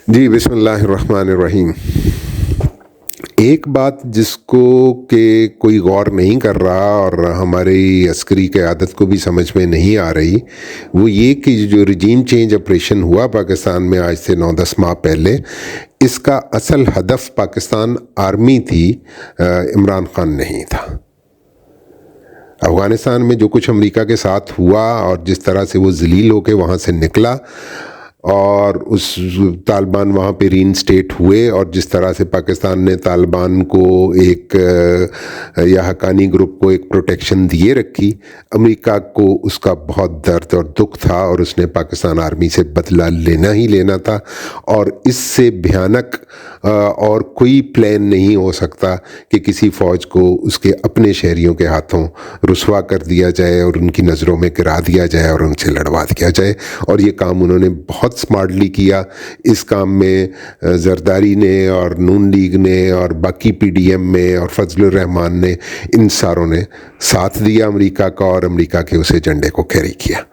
जी, बिस्मिल्लाहिर्रहमानिर्रहीम। एक बात जिसको कि कोई गौर नहीं कर रहा और हमारी अस्करी क़यादत को भी समझ में नहीं आ रही, वो ये कि जो रिजीम चेंज ऑपरेशन हुआ पाकिस्तान में आज से 9-10 माह पहले, इसका असल हदफ पाकिस्तान आर्मी थी, इमरान खान नहीं था। अफ़गानिस्तान में जो कुछ अमेरिका के साथ हुआ और जिस तरह से वो ज़लील होके वहाँ से निकला और उस तालिबान वहाँ पे रीइंस्टेट हुए और जिस तरह से पाकिस्तान ने तालिबान को एक या हक्कानी ग्रुप को एक प्रोटेक्शन दिए रखी, अमेरिका को उसका बहुत दर्द और दुख था और उसने पाकिस्तान आर्मी से बदला लेना ही लेना था। और इससे भयानक और कोई प्लान नहीं हो सकता कि किसी फ़ौज को उसके अपने शहरियों के हाथों रुसवा कर दिया जाए और उनकी नज़रों में गिरा दिया जाए और उनसे लड़वा दिया जाए। और ये काम उन्होंने बहुत स्मार्टली किया। इस काम में जरदारी ने और नून लीग ने और बाकी पीडीएम में और फजलुर रहमान ने, इन सारों ने साथ दिया अमेरिका का और अमेरिका के उस एजेंडे को कैरी किया।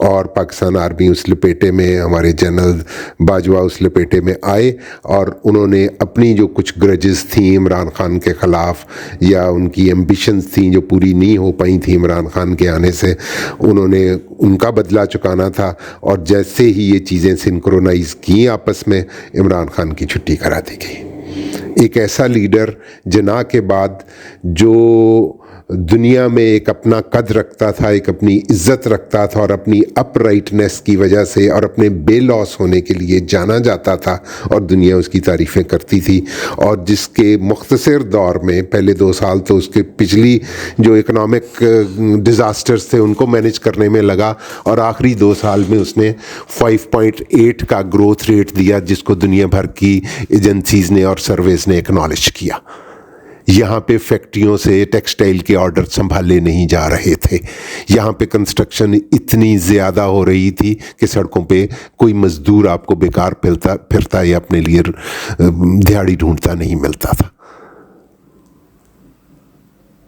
और पाकिस्तान आर्मी उस लपेटे में, हमारे जनरल बाजवा उस लपेटे में आए और उन्होंने अपनी जो कुछ ग्रजेस थी इमरान खान के ख़िलाफ़ या उनकी एम्बिशंस थी जो पूरी नहीं हो पाई थी इमरान खान के आने से, उन्होंने उनका बदला चुकाना था। और जैसे ही ये चीज़ें सिंक्रोनाइज़ की आपस में, इमरान खान की छुट्टी करा दी गई। एक ऐसा लीडर जिन्ना के बाद जो दुनिया में एक अपना कद रखता था, एक अपनी इज्जत रखता था और अपनी अपराइटनेस की वजह से और अपने बेलॉस होने के लिए जाना जाता था और दुनिया उसकी तारीफ़ें करती थी, और जिसके मुख्तसर दौर में पहले 2 साल तो उसके पिछली जो इकनॉमिक डिज़ास्टर्स थे उनको मैनेज करने में लगा और आखिरी 2 साल में उसने 5.8 का ग्रोथ रेट दिया, जिसको दुनिया भर की एजेंसीज़ ने और सर्वेस ने एक्नॉलेज किया। यहाँ पे फैक्ट्रियों से टेक्सटाइल के ऑर्डर संभाले नहीं जा रहे थे। यहाँ पे कंस्ट्रक्शन इतनी ज़्यादा हो रही थी कि सड़कों पे कोई मज़दूर आपको बेकार फिरता या अपने लिए दिहाड़ी ढूंढता नहीं मिलता था।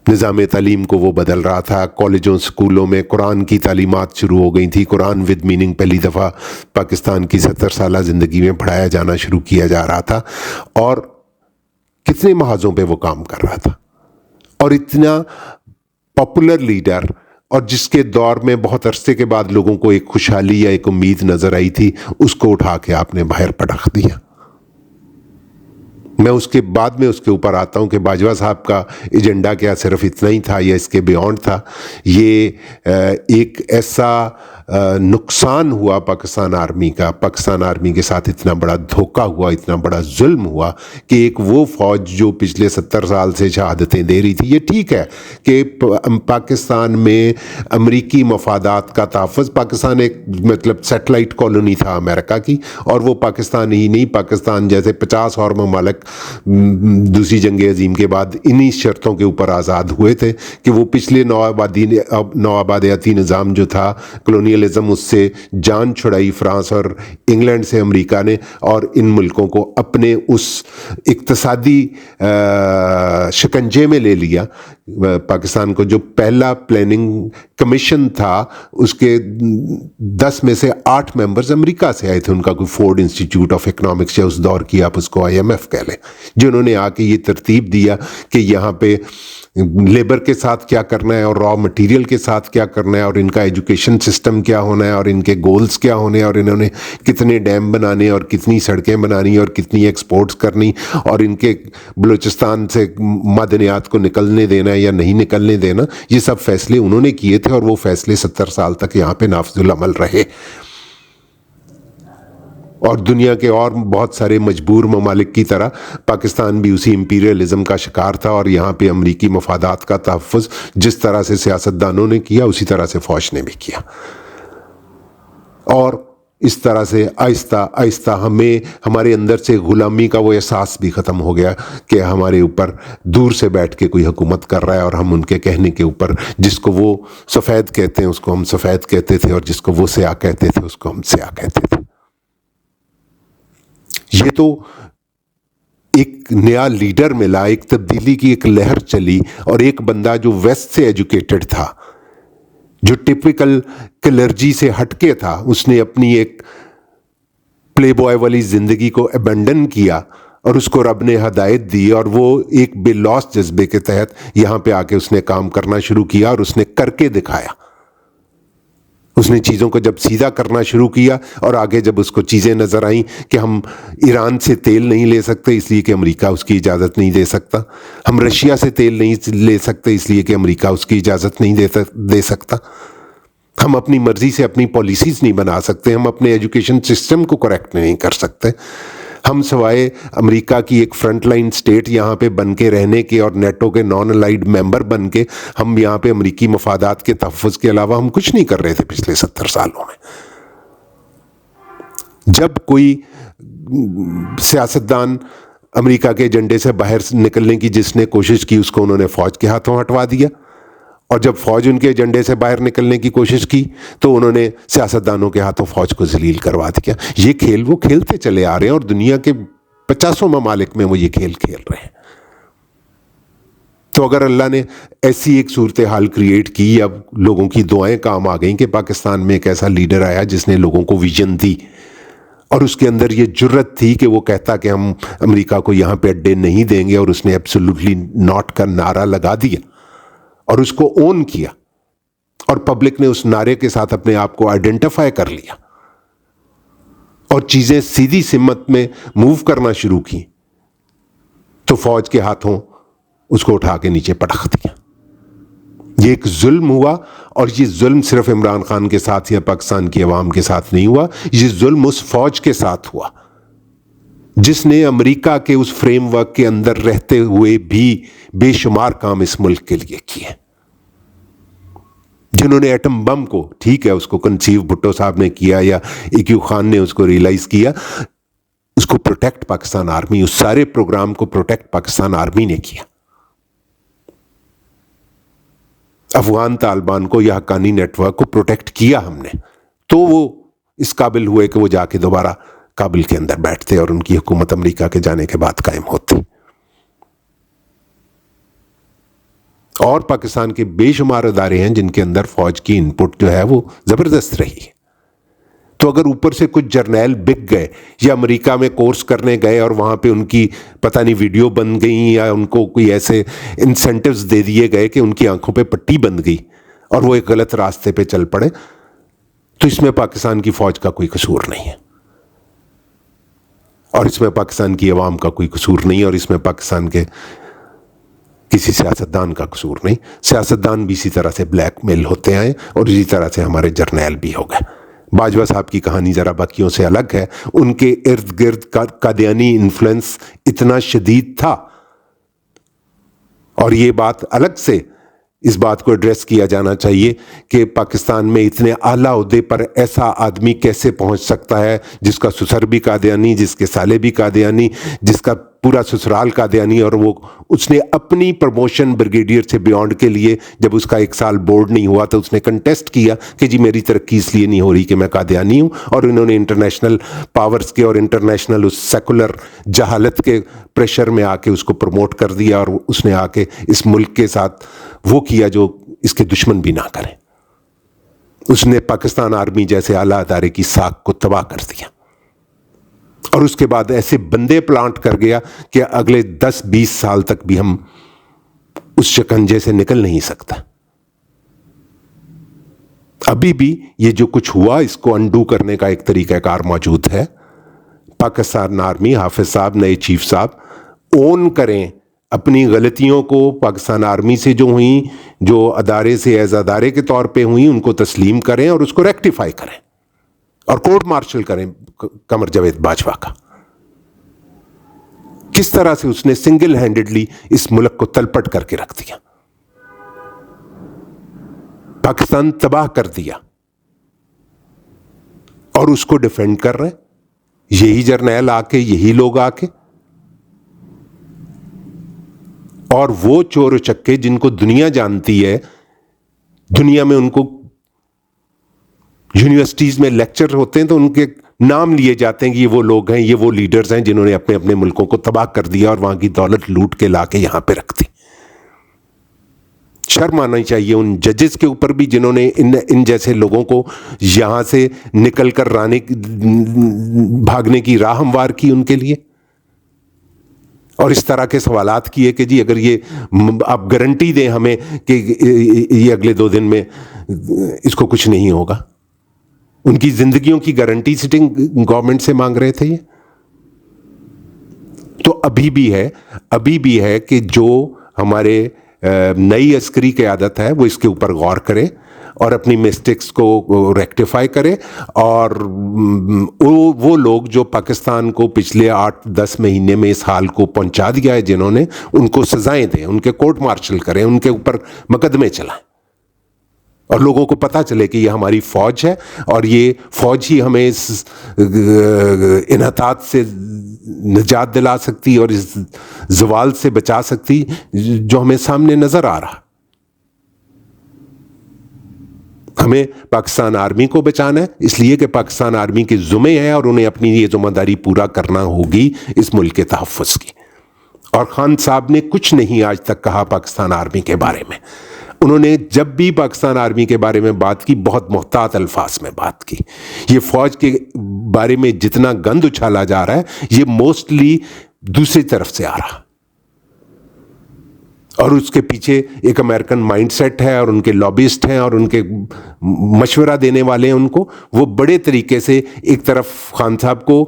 निज़ाम तालीम को वो बदल रहा था। कॉलेजों स्कूलों में कुरान की तालीमात शुरू हो गई थी। कुरान विद मीनिंग पहली दफ़ा पाकिस्तान की 70 साला ज़िंदगी में पढ़ाया जाना शुरू किया जा रहा था और कितने महाजों पे वो काम कर रहा था। और इतना पॉपुलर लीडर, और जिसके दौर में बहुत अरसे के बाद लोगों को एक खुशहाली या एक उम्मीद नजर आई थी, उसको उठा के आपने बाहर पटक दिया। मैं उसके बाद में उसके ऊपर आता हूं कि बाजवा साहब का एजेंडा क्या सिर्फ इतना ही था या इसके बियॉन्ड था। ये एक ऐसा नुकसान हुआ पाकिस्तान आर्मी का, पाकिस्तान आर्मी के साथ इतना बड़ा धोखा हुआ, इतना बड़ा जुल्म हुआ कि एक वो फ़ौज जो पिछले 70 साल से शहादतें दे रही थी, ये ठीक है कि पाकिस्तान में अमरीकी मफादात का तहफ़्फ़ुज़, पाकिस्तान एक मतलब सेटेलाइट कॉलोनी था अमेरिका की, और वो पाकिस्तान ही नहीं, पाकिस्तान जैसे 50 और ममालिक दूसरी जंग अजीम के बाद इन्हीं शर्तों के ऊपर आज़ाद हुए थे कि वो पिछले नौआबादियाती निज़ाम जो था, कॉलोनियलिज्म, उससे जान छुड़ाई फ्रांस और इंग्लैंड से अमेरिका ने, और इन मुल्कों को अपने उस इक्तसादी शिकंजे में ले लिया। पाकिस्तान को जो पहला प्लानिंग कमीशन था, उसके 10 में से 8 मेंबर्स अमेरिका से आए थे। उनका कोई फोर्ड इंस्टीट्यूट ऑफ इकोनॉमिक्स या उस दौर की आप उसको IMF कह लें, जिन्होंने आके ये तरतीब दिया कि यहाँ पे लेबर के साथ क्या करना है और रॉ मटेरियल के साथ क्या करना है और इनका एजुकेशन सिस्टम क्या होना है और इनके गोल्स क्या होने हैं और इन्होंने कितने डैम बनाने और कितनी सड़कें बनानी और कितनी एक्सपोर्ट्स करनी और इनके बलूचिस्तान से मादनियात को निकलने देना या नहीं निकलने देना। ये सब फैसले उन्होंने किए थे और वो फैसले 70 साल तक यहाँ पे नाफिजुल अमल रहे। और दुनिया के और बहुत सारे मजबूर ममालिक की तरह पाकिस्तान भी उसी इंपीरियलिज्म का शिकार था और यहाँ पे अमरीकी मफादात का तहफ़्फ़ुज़ जिस तरह से सियासतदानों ने किया, उसी तरह से फ़ौज ने भी किया। और इस तरह से आहिस्ता आहिस्ता हमें हमारे अंदर से ग़ुलामी का वो एहसास भी ख़त्म हो गया कि हमारे ऊपर दूर से बैठ के कोई हुकूमत कर रहा है और हम उनके कहने के ऊपर, जिसको वो सफ़ेद कहते हैं उसको हम सफ़ेद कहते थे और जिसको वो स्याह कहते थे उसको हम स्याह कहते थे। ये तो एक नया लीडर मिला, एक तब्दीली की एक लहर चली और एक बंदा जो वेस्ट से एजुकेटेड था, जो टिपिकल क्लर्जी से हटके था, उसने अपनी एक प्ले बॉय वाली जिंदगी को अबेंडन किया और उसको रब ने हदायत दी और वो एक बेलौस जज्बे के तहत यहां पे आके उसने काम करना शुरू किया और उसने करके दिखाया। उसने चीज़ों को जब सीधा करना शुरू किया और आगे जब उसको चीज़ें नज़र आईं कि हम ईरान से तेल नहीं ले सकते इसलिए कि अमेरिका उसकी इजाज़त नहीं दे सकता, हम रशिया से तेल नहीं ले सकते इसलिए कि अमेरिका उसकी इजाज़त नहीं दे सकता, हम अपनी मर्जी से अपनी पॉलिसीज़ नहीं बना सकते, हम अपने एजुकेशन सिस्टम को करेक्ट नहीं कर सकते, हम सवाए अमेरिका की एक फ्रंटलाइन स्टेट यहाँ पे बन के रहने के और नेटो के नॉन अलाइड मेंबर बन के हम यहाँ पे अमेरिकी मफादात के तहफ़्फ़ुज़ के अलावा हम कुछ नहीं कर रहे थे पिछले 70 सालों में। जब कोई सियासतदान अमेरिका के एजेंडे से बाहर निकलने की जिसने कोशिश की उसको उन्होंने फ़ौज के हाथों हटवा दिया, और जब फौज उनके एजेंडे से बाहर निकलने की कोशिश की तो उन्होंने सियासतदानों के हाथों फौज को जलील करवा दिया। ये खेल वो खेलते चले आ रहे हैं और दुनिया के 50 ममालिक में वो ये खेल खेल रहे हैं। तो अगर अल्लाह ने ऐसी एक सूरत हाल क्रिएट की, अब लोगों की दुआएं काम आ गई कि पाकिस्तान में एक ऐसा लीडर आया जिसने लोगों को विजन दी और उसके अंदर ये जुर्रत थी कि वो कहता कि हम अमेरिका को यहाँ पे अड्डे नहीं देंगे, और उसने एब्सोल्युटली नॉट का नारा लगा दिया और उसको ओन किया और पब्लिक ने उस नारे के साथ अपने आप को आइडेंटिफाई कर लिया और चीजें सीधी सिमत में मूव करना शुरू की, तो फौज के हाथों उसको उठा के नीचे पटक दिया। ये एक जुल्म हुआ, और ये जुल्म सिर्फ इमरान खान के साथ या पाकिस्तान की अवाम के साथ नहीं हुआ, ये जुल्म उस फौज के साथ हुआ जिसने अमेरिका के उस फ्रेमवर्क के अंदर रहते हुए भी बेशुमार काम इस मुल्क के लिए किए, जिन्होंने एटम बम को, ठीक है उसको कंसीव भुट्टो साहब ने किया या इक्यू खान ने उसको रियलाइज किया, उसको प्रोटेक्ट पाकिस्तान आर्मी, उस सारे प्रोग्राम को प्रोटेक्ट पाकिस्तान आर्मी ने किया। अफगान तालिबान को या हक्कानी नेटवर्क को प्रोटेक्ट किया हमने, तो वो इस काबिल हुए कि वो जाके दोबारा काबिल के अंदर बैठते और उनकी हुकूमत अमेरिका के जाने के बाद कायम होती। और पाकिस्तान के बेशुमार अदारे हैं जिनके अंदर फौज की इनपुट जो है वो जबरदस्त रही है। तो अगर ऊपर से कुछ जर्नैल बिक गए या अमेरिका में कोर्स करने गए और वहां पे उनकी पता नहीं वीडियो बन गई या उनको कोई ऐसे इंसेंटिव्स दे दिए गए कि उनकी आंखों पे पट्टी बंध गई और वो एक गलत रास्ते पे चल पड़े, तो इसमें पाकिस्तान की फौज का कोई कसूर नहीं है और इसमें पाकिस्तान की अवाम का कोई कसूर नहीं, और इसमें पाकिस्तान के किसी सियासतदान का कसूर नहीं। सियासतदान भी इसी तरह से ब्लैकमेल होते आए और इसी तरह से हमारे जर्नैल भी हो गए। बाजवा साहब की कहानी जरा बाकियों से अलग है, उनके इर्द गिर्द कादियानी इन्फ्लुएंस इतना शदीद था, और ये बात अलग से इस बात को एड्रेस किया जाना चाहिए कि पाकिस्तान में इतने आला ओहदे पर ऐसा आदमी कैसे पहुंच सकता है जिसका ससुर भी कादियानी, जिसके साले भी कादियानी, जिसका पूरा ससुराल कादियानी, और वो उसने अपनी प्रमोशन ब्रिगेडियर से बियॉन्ड के लिए जब उसका 1 साल बोर्ड नहीं हुआ तो उसने कंटेस्ट किया कि जी मेरी तरक्की इसलिए नहीं हो रही कि मैं कादियानी हूं, और इन्होंने इंटरनेशनल पावर्स के और इंटरनेशनल उस सेकुलर जहालत के प्रेशर में आके उसको प्रमोट कर दिया, और उसने आके इस मुल्क के साथ वो किया जो इसके दुश्मन भी ना करें। उसने पाकिस्तान आर्मी जैसे आला अदारे की साख को तबाह कर दिया, और उसके बाद ऐसे बंदे प्लांट कर गया कि अगले 10-20 साल तक भी हम उस शिकंजे से निकल नहीं सकता। अभी भी ये जो कुछ हुआ इसको अंडू करने का एक तरीकाकार मौजूद है। पाकिस्तान आर्मी, हाफिज साहब, नए चीफ साहब ओन करें अपनी गलतियों को, पाकिस्तान आर्मी से जो हुई, जो अदारे से एज अदारे के तौर पे हुई, उनको तस्लीम करें और उसको रेक्टिफाई करें और कोर्ट मार्शल करें कमर जावेद बाजवा का। किस तरह से उसने सिंगल हैंडेडली इस मुल्क को तलपट करके रख दिया, पाकिस्तान तबाह कर दिया, और उसको डिफेंड कर रहे यही जर्नैल आके, यही लोग आके, और वो चोर चक्के जिनको दुनिया जानती है, दुनिया में उनको यूनिवर्सिटीज में लेक्चर होते हैं तो उनके नाम लिए जाते हैं कि ये वो लोग हैं, ये वो लीडर्स हैं जिन्होंने अपने अपने मुल्कों को तबाह कर दिया और वहां की दौलत लूट के लाके यहां पे रख दी। शर्म आनी चाहिए उन जजेस के ऊपर भी जिन्होंने इन जैसे लोगों को यहाँ से निकल कर भागने की राह हमवार की उनके लिए, और इस तरह के सवालात किए कि जी अगर ये आप गारंटी दें हमें कि ये अगले 2 दिन में इसको कुछ नहीं होगा। उनकी जिंदगियों की गारंटी सिटिंग गवर्नमेंट से मांग रहे थे ये। तो अभी भी है कि जो हमारे नई अस्करी क़यादत है वो इसके ऊपर गौर करे और अपनी मिस्टेक्स को रेक्टिफाई करे, और वो लोग जो पाकिस्तान को पिछले 8-10 महीने में इस हाल को पहुंचा दिया है जिन्होंने, उनको सजाएं दें, उनके कोर्ट मार्शल करें, उनके ऊपर मुकदमे चलाएं और लोगों को पता चले कि ये हमारी फौज है और ये फौज ही हमें इस इन्हतात से निजात दिला सकती और इस जवाल से बचा सकती जो हमें सामने नजर आ रहा। हमें पाकिस्तान आर्मी को बचाना है, इसलिए कि पाकिस्तान आर्मी के ज़ुम्मे है और उन्हें अपनी ये ज़िम्मेदारी पूरा करना होगी इस मुल्क के तहफ़्फ़ुज़ की। और खान साहब ने कुछ नहीं आज तक कहा पाकिस्तान आर्मी के बारे में। उन्होंने जब भी पाकिस्तान आर्मी के बारे में बात की बहुत मोहतात अल्फाज में बात की। ये फ़ौज के बारे में जितना गंद उछाला जा रहा है ये मोस्टली दूसरी तरफ से आ रहा, और उसके पीछे एक अमेरिकन माइंडसेट है और उनके लॉबिस्ट हैं और उनके मशवरा देने वाले हैं उनको। वो बड़े तरीके से एक तरफ खान साहब को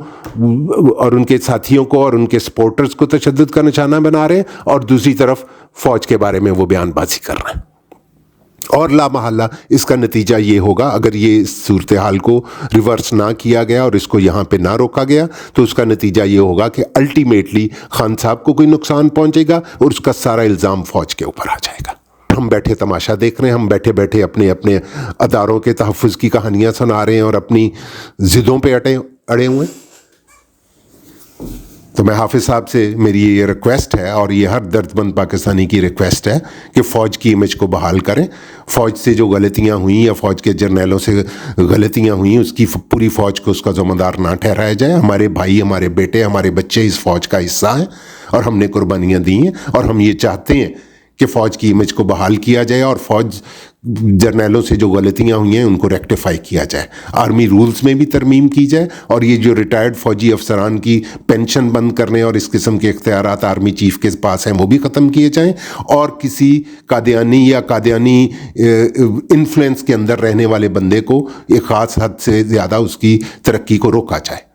और उनके साथियों को और उनके सपोर्टर्स को तशद्दुद का निशाना बना रहे हैं, और दूसरी तरफ फौज के बारे में वो बयानबाजी कर रहे हैं। और लामहल्ला इसका नतीजा ये होगा, अगर ये सूरत हाल को रिवर्स ना किया गया और इसको यहाँ पे ना रोका गया, तो उसका नतीजा ये होगा कि अल्टीमेटली खान साहब को कोई नुकसान पहुँचेगा और उसका सारा इल्ज़ाम फ़ौज के ऊपर आ जाएगा। हम बैठे तमाशा देख रहे हैं, हम बैठे बैठे अपने अपने अदारों के तहफ़्फ़ुज़ की कहानियाँ सुना रहे हैं और अपनी ज़िद्दों पे अड़े हुए हैं। तो मैं हाफिज़ साहब से मेरी ये रिक्वेस्ट है, और ये हर दर्दमंद पाकिस्तानी की रिक्वेस्ट है, कि फ़ौज की इमेज को बहाल करें। फ़ौज से जो गलतियां हुई या फ़ौज के जर्नैलों से गलतियां हुई उसकी पूरी फ़ौज को उसका ज़िम्मेदार ना ठहराया जाए। हमारे भाई, हमारे बेटे, हमारे बच्चे इस फ़ौज का हिस्सा हैं और हमने कुर्बानियाँ दी हैं, और हम ये चाहते हैं कि फ़ौज की इमेज को बहाल किया जाए और फ़ौज जर्नैलों से जो गलतियां हुई हैं उनको रेक्टिफाई किया जाए। आर्मी रूल्स में भी तरमीम की जाए, और ये जो रिटायर्ड फ़ौजी अफसरान की पेंशन बंद करने और इस किस्म के इख्तियारात आर्मी चीफ के पास हैं वो भी ख़त्म किए जाएं, और किसी कादियानी या कादियानी इन्फ्लुएंस के अंदर रहने वाले बंदे को एक ख़ास हद से ज़्यादा उसकी तरक्की को रोका जाए।